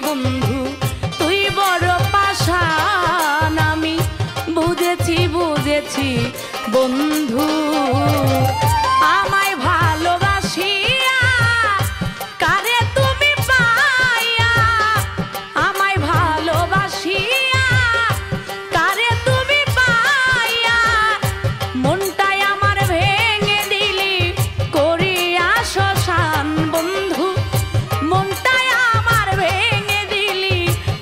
বন্ধু তুই বড় পাষাণ আমি বুঝেছি বুঝেছি বন্ধু আমায় ভালোবাসিয়া কারে তুমি পাইয়া আমায় ভালোবাসিয়া কারে তুমি পাইয়া মনটাই আমার ভেঙে দিলি করিয়া শ্মশান বন্ধু মনটাই আমার ভেঙে দিলি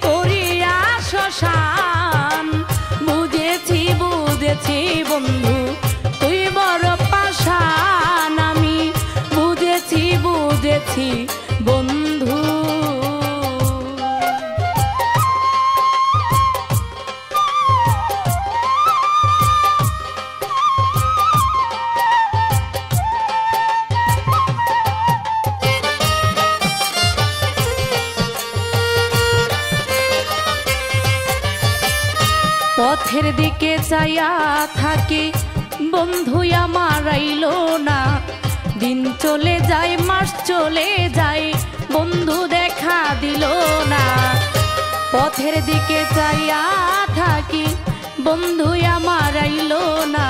করিয়া শ্মশান বুঝেছি বুঝেছি বন্ধু তুই বড় পাষাণ আমি বুঝেছি বুঝেছি বন্ধু পথের দিকে চাইয়া থাকি বন্ধু আমার আইলো না দিন চলে যায় মাস চলে যায় বন্ধু দেখা দিল না পথের দিকে চাইয়া থাকি বন্ধু আমার আইলো না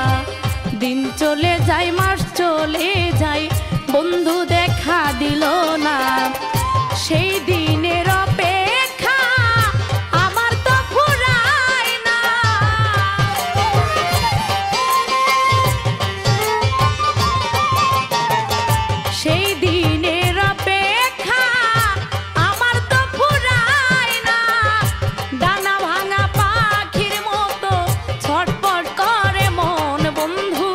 দিন চলে যায় মাস চলে যায় বন্ধু দেখা দিল না সেই দিনের অপেক্ষা আমার তো ফুরায় না সেই দিনের অপেক্ষা আমার তো ফুরায় না ডানা ভাঙা পাখির মতো ছটফট করে মন বন্ধু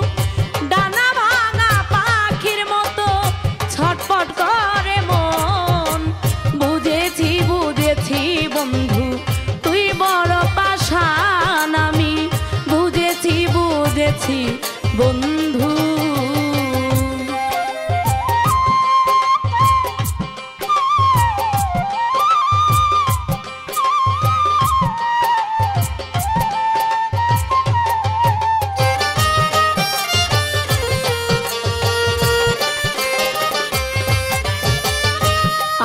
ডানা ভাঙা পাখির মতো ছটফট করে মন বুঝেছি বুঝেছি বন্ধু তুই বড় পাষাণ আমি বুঝেছি বুঝেছি বন্ধু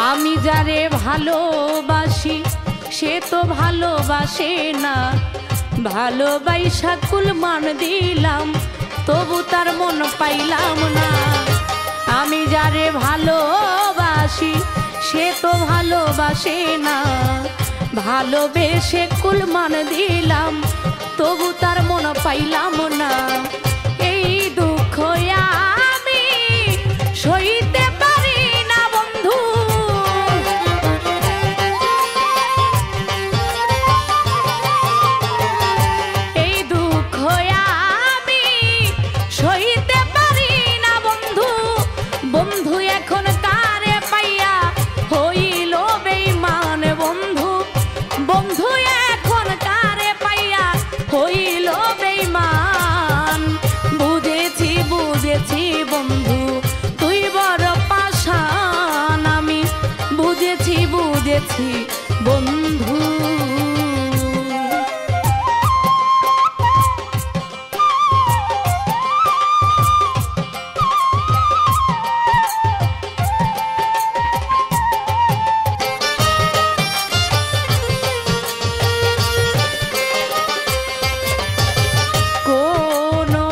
আমি যারে ভালোবাসি সে তো ভালোবাসে না ভালোবাসা কুলমান দিলাম তবু তার মন পাইলাম না আমি যারে ভালোবাসি সে তো ভালোবাসে না ভালোবেসে কুলমান দিলাম তবু তার মন পাইলাম না এই দুঃখ আমি সইতে পারি না বন্ধু এই দুঃখ আমি সইতে পারি না বন্ধু বন্ধু এখন কারে পাইয়া হইল বেঈমান বন্ধু বন্ধু এখন কারে পাইয়া হইল বেঈমান বুঝেছি বুঝেছি বন্ধু তুই বড় পাষাণ আমি বুঝেছি বুঝেছি বন্ধু কোনো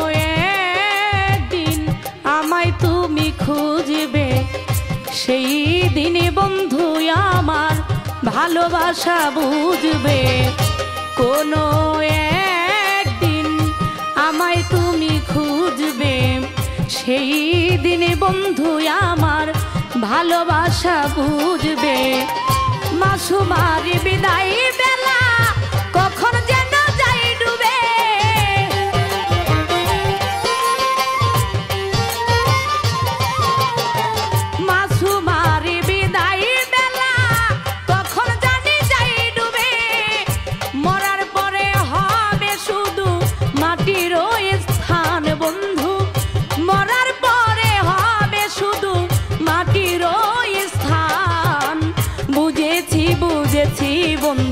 একদিন আমায় তুমি খুঁজবে সেই দিনে বন্ধু আমার ভালোবাসা বুঝবে কোনো একদিন আমায় তুমি খুঁজবে সেই দিনে বন্ধু আমার ভালোবাসা বুঝবে মাসুমার বিদায় বেলা কখন যেন যাই ডুবে মাসুমার বিদায় বেলা কখন জানি যাই ডুবে মরার পরে হবে শুধু মাটির স্থান বন্ধু মরার পরে হবে শুধু মাটির স্থান বুঝেছি বুঝেছি বন্ধু